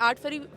8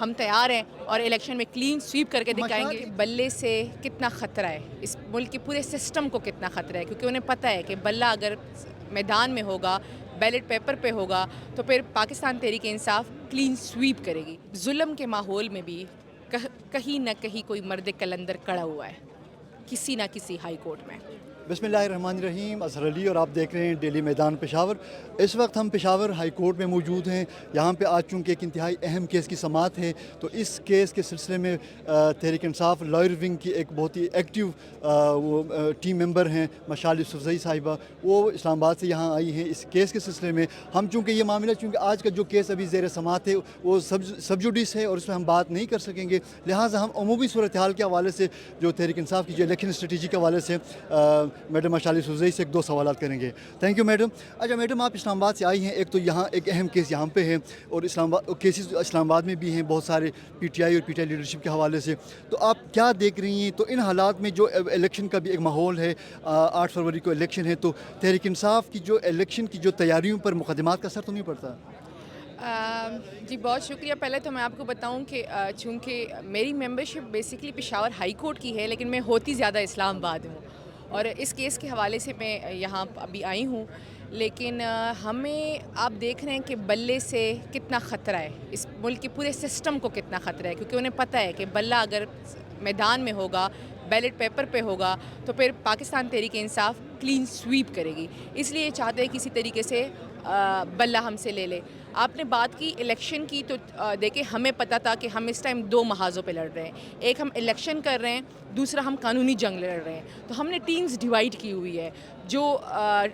ہم تیار ہیں اور الیکشن میں کلین سویپ کر کے دکھائیں گے. بلے سے کتنا خطرہ ہے, اس ملک کے پورے سسٹم کو کتنا خطرہ ہے, کیونکہ انہیں پتہ ہے کہ بلہ اگر میدان میں ہوگا, بیلٹ پیپر پہ ہوگا, تو پھر پاکستان تحریک انصاف کلین سویپ کرے گی. ظلم کے ماحول میں بھی کہیں نہ کہیں کوئی مرد کلندر کڑا ہوا ہے, کسی نہ کسی ہائی کورٹ میں. بسم اللہ الرحمن الرحیم. اظہر علی اور آپ دیکھ رہے ہیں ڈیلی میدان پشاور. اس وقت ہم پشاور ہائی کورٹ میں موجود ہیں. یہاں پہ آج چونکہ ایک انتہائی اہم کیس کی سماعت ہے, تو اس کیس کے سلسلے میں تحریک انصاف لائر ونگ کی ایک بہت ہی ایکٹیو ٹیم ممبر ہیں مشال یوسفزئی صاحبہ, وہ اسلام آباد سے یہاں آئی ہیں اس کیس کے سلسلے میں. ہم چونکہ یہ معاملہ چونکہ آج کا جو کیس ابھی زیر سماعت ہے وہ سب جوڈیس ہے اور اس میں ہم بات نہیں کر سکیں گے, لہٰذا ہم عمومی صورتحال کے حوالے سے جو تحریک انصاف کی جو الیکشن اسٹریٹجی کے حوالے سے میڈم مشال یوسفزئی سے ایک دو سوالات کریں گے. Thank you madam. اچھا میڈم, آپ اسلام آباد سے آئی ہیں, ایک تو یہاں ایک اہم کیس یہاں پہ ہے اور کیسز اسلام آباد میں بھی ہیں بہت سارے پی ٹی آئی اور پی ٹی آئی لیڈرشپ کے حوالے سے, تو آپ کیا دیکھ رہی ہیں؟ تو ان حالات میں جو الیکشن کا بھی ایک ماحول ہے, 8 فروری کو الیکشن ہے, تو تحریک انصاف کی جو الیکشن کی جو تیاریوں پر مقدمات کا اثر تو نہیں پڑتا؟ جی بہت شکریہ. پہلے تو میں آپ کو بتاؤں کہ چونکہ میری membership basically Peshawar high court کی ہے, لیکن میں ہوتی زیادہ اسلام آباد ہوں, اور اس کیس کے حوالے سے میں یہاں ابھی آئی ہوں. لیکن ہمیں آپ دیکھ رہے ہیں کہ بلے سے کتنا خطرہ ہے, اس ملک کے پورے سسٹم کو کتنا خطرہ ہے, کیونکہ انہیں پتہ ہے کہ بلہ اگر میدان میں ہوگا, بیلٹ پیپر پہ ہوگا, تو پھر پاکستان تحریک انصاف کلین سویپ کرے گی. اس لیے چاہتے ہیں کسی طریقے سے بلہ ہم سے لے لے. آپ نے بات کی الیکشن کی, تو دیکھیں ہمیں پتہ تھا کہ ہم اس ٹائم دو محاذوں پہ لڑ رہے ہیں. ایک ہم الیکشن کر رہے ہیں, دوسرا ہم قانونی جنگ لڑ رہے ہیں. تو ہم نے ٹیمز ڈیوائیڈ کی ہوئی ہے. جو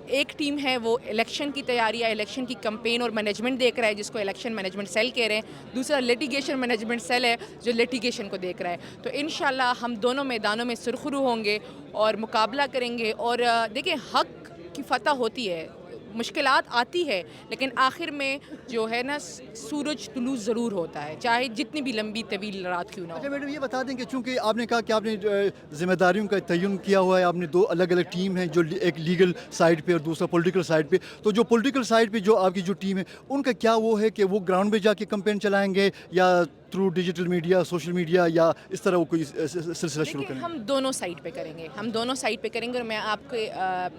ایک ٹیم ہے وہ الیکشن کی تیاری یا الیکشن کی کمپین اور مینجمنٹ دیکھ رہا ہے, جس کو الیکشن مینجمنٹ سیل کہہ رہے ہیں. دوسرا لیٹیگیشن مینجمنٹ سیل ہے جو لیٹیگیشن کو دیکھ رہا ہے. تو انشاءاللہ ہم دونوں میدانوں میں سرخرو ہوں گے اور مقابلہ کریں گے. اور دیکھیں حق کی فتح ہوتی ہے, مشکلات آتی ہے, لیکن آخر میں جو ہے نا سورج طلوع ضرور ہوتا ہے, چاہے جتنی بھی لمبی طویل رات کیوں نہ ہو. اچھا میڈم, یہ بتا دیں کہ چونکہ آپ نے کہا کہ آپ نے ذمہ داریوں کا تعین کیا ہوا ہے, آپ نے دو الگ الگ ٹیم ہیں, جو ایک لیگل سائڈ پہ اور دوسرا پولیٹیکل سائڈ پہ. تو جو پولیٹیکل سائڈ پہ جو آپ کی جو ٹیم ہے, ان کا کیا وہ ہے کہ وہ گراؤنڈ پہ جا کے کمپین چلائیں گے, یا through digital media, social media, یا اس طرح وہ کوئی سلسلہ شروع کریں گے؟ ہم دونوں سائٹ پہ کریں گے, ہم دونوں سائٹ پہ کریں گے. اور میں آپ کو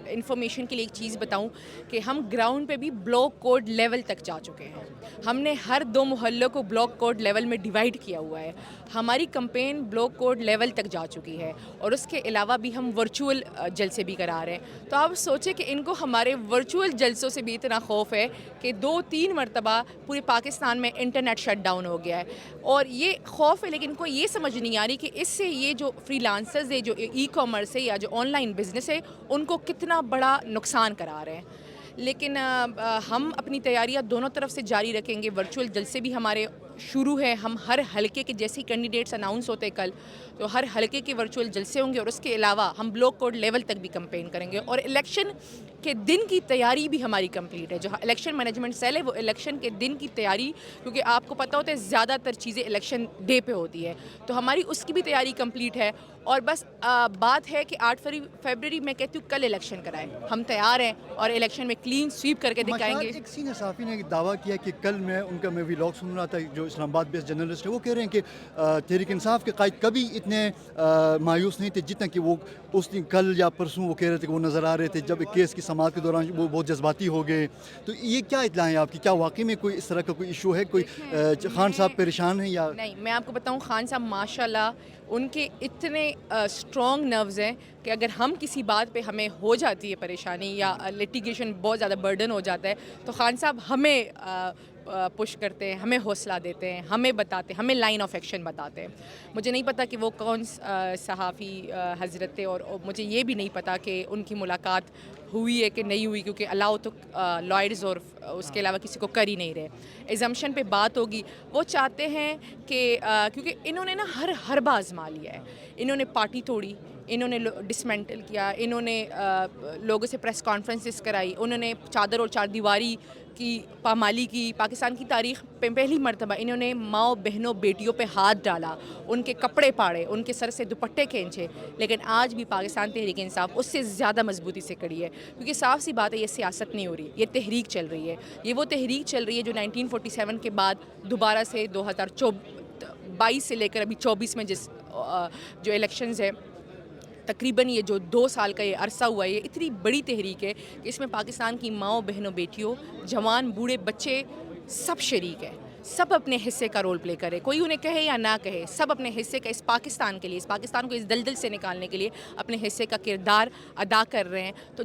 انفارمیشن کے لیے ایک چیز بتاؤں کہ ہم گراؤنڈ پہ بھی بلاک کوڈ لیول تک جا چکے ہیں. ہم نے ہر 2 محلوں کو بلاک کوڈ لیول میں ڈیوائیڈ کیا ہوا ہے. ہماری کمپین بلاک کوڈ لیول تک جا چکی ہے, اور اس کے علاوہ بھی ہم ورچوئل جلسے بھی کرا رہے ہیں. تو آپ سوچیں کہ ان کو ہمارے ورچوئل جلسوں سے بھی اتنا خوف ہے کہ 2-3 مرتبہ پورے پاکستان میں انٹرنیٹ شٹ ڈاؤن ہو گیا ہے. اور یہ خوف ہے, لیکن ان کو یہ سمجھ نہیں آ رہی کہ اس سے یہ جو فری لانسرز ہے, جو ای کامرس ہے, یا جو آن لائن بزنس ہے, ان کو کتنا بڑا نقصان کرا رہے ہیں. لیکن ہم اپنی تیاریاں دونوں طرف سے جاری رکھیں گے. ورچوئل جلسے بھی ہمارے شروع ہے. ہم ہر حلقے کے جیسے کینڈیڈیٹس اناؤنس ہوتے ہیں کل, تو ہر حلقے کے ورچوئل جلسے ہوں گے. اور اس کے علاوہ ہم بلاک کوڈ لیول تک بھی کمپین کریں گے. اور الیکشن کے دن کی تیاری بھی ہماری کمپلیٹ ہے. جو الیکشن مینجمنٹ سیل ہے وہ الیکشن کے دن کی تیاری, کیونکہ آپ کو پتہ ہوتا ہے زیادہ تر چیزیں الیکشن ڈے پہ ہوتی ہے, تو ہماری اس کی بھی تیاری کمپلیٹ ہے. اور بس بات ہے کہ 8 فروری میں کہتی ہوں کل الیکشن کرائیں. ہم تیار ہیں اور الیکشن میں کلین سویپ کر کے دکھائیں گے. ایک سینئر صحافی نے دعویٰ کیا کہ کل میں ان کا میں ویلاگ سن رہا تھا, جو اسلام آباد بیس جرنلسٹ ہے, وہ کہہ رہے ہیں کہ تحریک انصاف کے قائد کبھی اتنے مایوس نہیں تھے جتنا کہ وہ اس دن کل یا پرسوں وہ کہہ رہے تھے کہ وہ نظر آ رہے تھے جب کیس کی سماعت کے دوران وہ بہت جذباتی ہو گئے. تو یہ کیا اطلاع ہیں آپ کی؟ کیا واقعی میں کوئی اس طرح کا کوئی ایشو ہے؟ کوئی خان صاحب پریشان ہیں یا نہیں؟ میں آپ کو بتاؤں, خان صاحب ماشاءاللہ ان کے اتنے اسٹرانگ نروز ہیں کہ اگر ہم کسی بات پہ ہمیں ہو جاتی ہے پریشانی یا لیٹیگیشن بہت زیادہ برڈن ہو جاتا ہے, تو خان صاحب ہمیں پش کرتے ہیں, ہمیں حوصلہ دیتے ہیں, ہمیں بتاتے ہیں, ہمیں لائن آف ایکشن بتاتے ہیں. مجھے نہیں پتہ کہ وہ کون صحافی حضرت تھے, اور مجھے یہ بھی نہیں پتہ کہ ان کی ملاقات ہوئی ہے کہ نہیں ہوئی, کیونکہ الاؤ تو لائرز اور اس کے علاوہ کسی کو کر ہی نہیں رہے. ایگزمپشن پہ بات ہوگی. وہ چاہتے ہیں کہ کیونکہ انہوں نے نا ہر باز آزما لیا ہے. انہوں نے پارٹی توڑی, انہوں نے ڈسمینٹل کیا, انہوں نے لوگوں سے پریس کانفرنسز کرائی, انہوں نے چادر اور چار دیواری کی پامالی کی، پاکستان کی تاریخ پہ پہلی مرتبہ انہوں نے ماؤں بہنوں بیٹیوں پہ ہاتھ ڈالا، ان کے کپڑے پاڑے، ان کے سر سے دوپٹے کھینچے، لیکن آج بھی پاکستان تحریک انصاف اس سے زیادہ مضبوطی سے کڑی ہے، کیونکہ صاف سی بات ہے یہ سیاست نہیں ہو رہی، یہ تحریک چل رہی ہے، یہ وہ تحریک چل رہی ہے جو 1947 کے بعد دوبارہ سے 2022 سے لے کر ابھی 24 میں جو الیکشنز ہے، تقریباً یہ جو 2 سال کا یہ عرصہ ہوا ہے، یہ اتنی بڑی تحریک ہے کہ اس میں پاکستان کی ماؤں بہنوں بیٹیوں، جوان بوڑھے بچے سب شریک ہیں، سب اپنے حصے کا رول پلے کرے، کوئی انہیں کہے یا نہ کہے، سب اپنے حصے کا اس پاکستان کے لیے، اس پاکستان کو اس دلدل سے نکالنے کے لیے اپنے حصے کا کردار ادا کر رہے ہیں۔ تو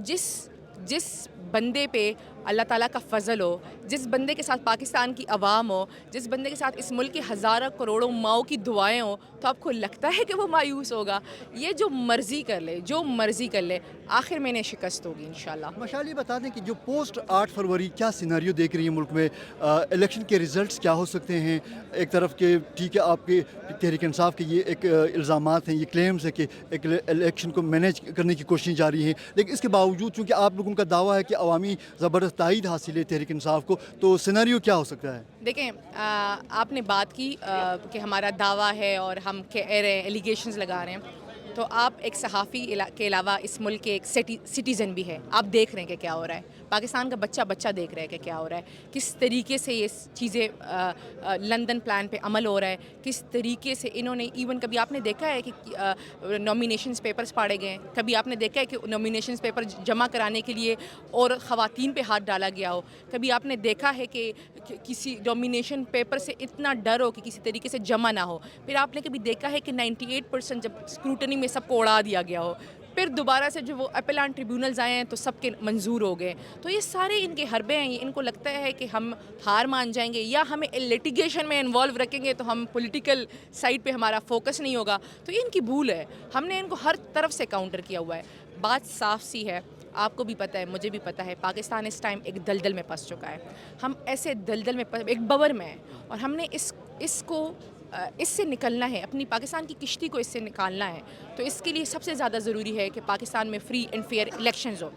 جس بندے پہ اللہ تعالیٰ کا فضل ہو، جس بندے کے ساتھ پاکستان کی عوام ہو، جس بندے کے ساتھ اس ملک کے ہزاروں کروڑوں ماؤں کی دعائیں ہوں، تو آپ کو لگتا ہے کہ وہ مایوس ہوگا؟ یہ جو مرضی کر لے، جو مرضی کر لے، آخر میں انہیں شکست ہوگی انشاءاللہ۔ مشال یہ بتا دیں کہ جو پوسٹ 8 فروری کیا سیناریو دیکھ رہی ہے ملک میں، الیکشن کے ریزلٹس کیا ہو سکتے ہیں؟ ایک طرف کہ ٹھیک ہے آپ کے تحریک انصاف کے یہ ایک الزامات ہیں، یہ کلیمز ہیں کہ ایک الیکشن کو مینیج کرنے کی کوششیں جاری ہیں، لیکن اس کے باوجود چونکہ آپ لوگوں کا دعویٰ ہے کہ عوامی زبردست تائید حاصل ہے تحریک انصاف کو، تو سیناریو کیا ہو سکتا ہے؟ دیکھیں، آپ نے بات کی کہ ہمارا دعویٰ ہے اور ہم کہہ رہے ہیں، ایلیگیشنز لگا رہے ہیں، تو آپ ایک صحافی کے علاوہ اس ملک کے ایک سٹیزن بھی ہے، آپ دیکھ رہے ہیں کہ کیا ہو رہا ہے، پاکستان کا بچہ دیکھ رہا ہے کہ کیا ہو رہا ہے، کس طریقے سے یہ چیزیں لندن پلان پہ عمل ہو رہا ہے، کس طریقے سے انہوں نے ایون کبھی آپ نے دیکھا ہے کہ نامینیشنز پیپرز پاڑے گئے ہیں، کبھی آپ نے دیکھا ہے کہ نامینیشنز پیپر جمع کرانے کے لیے اور خواتین پہ ہاتھ ڈالا گیا ہو، کبھی آپ نے دیکھا ہے کہ کسی نامینیشن پیپر سے اتنا ڈر ہو کہ کسی طریقے سے جمع نہ ہو، پھر آپ نے کبھی دیکھا ہے کہ 98% جب اسکروٹنی میں سب کو اڑا دیا گیا ہو، پھر دوبارہ سے جو وہ اپیلان ٹریبیونلز آئے ہیں تو سب کے منظور ہو گئے، تو یہ سارے ان کے حربے ہیں، ان کو لگتا ہے کہ ہم ہار مان جائیں گے یا ہمیں لیٹیگیشن میں انوالو رکھیں گے تو ہم پولیٹیکل سائڈ پہ ہمارا فوکس نہیں ہوگا، تو یہ ان کی بھول ہے، ہم نے ان کو ہر طرف سے کاؤنٹر کیا ہوا ہے۔ بات صاف سی ہے، آپ کو بھی پتہ ہے، مجھے بھی پتہ ہے، پاکستان اس ٹائم ایک دلدل میں پھنس چکا ہے، ہم ایسے دلدل میں ایک بور میں ہیں، اور ہم نے اس سے نکلنا ہے، اپنی پاکستان کی کشتی کو اس سے نکالنا ہے، تو اس کے لیے سب سے زیادہ ضروری ہے کہ پاکستان میں فری اینڈ فیئر الیکشنز ہو،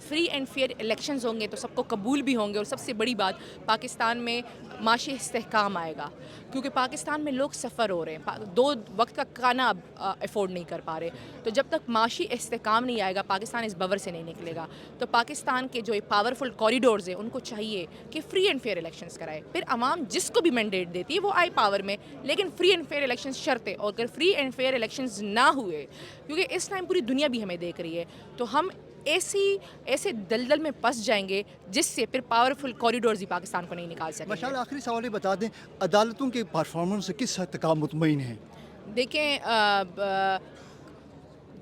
فری اینڈ فیئر الیکشنز ہوں گے تو سب کو قبول بھی ہوں گے، اور سب سے بڑی بات پاکستان میں معاشی استحکام آئے گا، کیونکہ پاکستان میں لوگ سفر ہو رہے ہیں، 2 وقت کا کھانا اب افورڈ نہیں کر پا رہے، تو جب تک معاشی استحکام نہیں آئے گا پاکستان اس بور سے نہیں نکلے گا، تو پاکستان کے جو پاورفل کوریڈورز ہیں ان کو چاہیے کہ فری اینڈ فیئر الیکشنز کرائے، پھر عوام جس کو بھی مینڈیٹ دیتی ہے وہ آئے پاور میں، لیکن فری اینڈ فیئر الیکشنز شرط ہے، اور اگر فری اینڈ فیئر الیکشنز نہ ہوئے، کیونکہ اس ٹائم پوری دنیا بھی ہمیں دیکھ رہی ہے، تو ہم ایسے دلدل میں پھنس جائیں گے جس سے پھر پاورفل کوریڈورز ہی پاکستان کو نہیں نکال سکیں گے۔ مشال آخری سوال یہ بتا دیں، عدالتوں کے پرفارمنس سے کس حد تک آپ مطمئن ہیں؟ دیکھیں،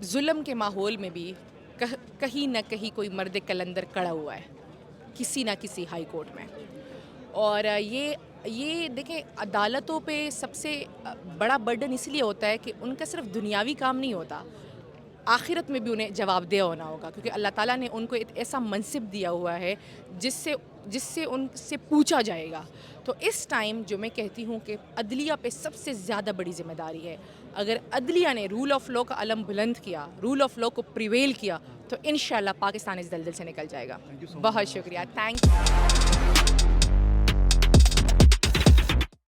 ظلم کے ماحول میں بھی کہیں نہ کہیں کوئی مرد کلندر کڑا ہوا ہے کسی نہ کسی ہائی کورٹ میں، اور یہ دیکھیں عدالتوں پہ سب سے بڑا برڈن اس لیے ہوتا ہے کہ ان کا صرف دنیاوی کام نہیں ہوتا، آخرت میں بھی انہیں جواب دہ ہونا ہوگا، کیونکہ اللہ تعالیٰ نے ان کو ایک ایسا منصب دیا ہوا ہے جس سے ان سے پوچھا جائے گا، تو اس ٹائم جو میں کہتی ہوں کہ عدلیہ پہ سب سے زیادہ بڑی ذمہ داری ہے، اگر عدلیہ نے رول آف لاء کا علم بلند کیا، رول آف لاء کو پریویل کیا، تو انشاءاللہ پاکستان اس دلدل سے نکل جائے گا۔ بہت شکریہ، تھینک یو۔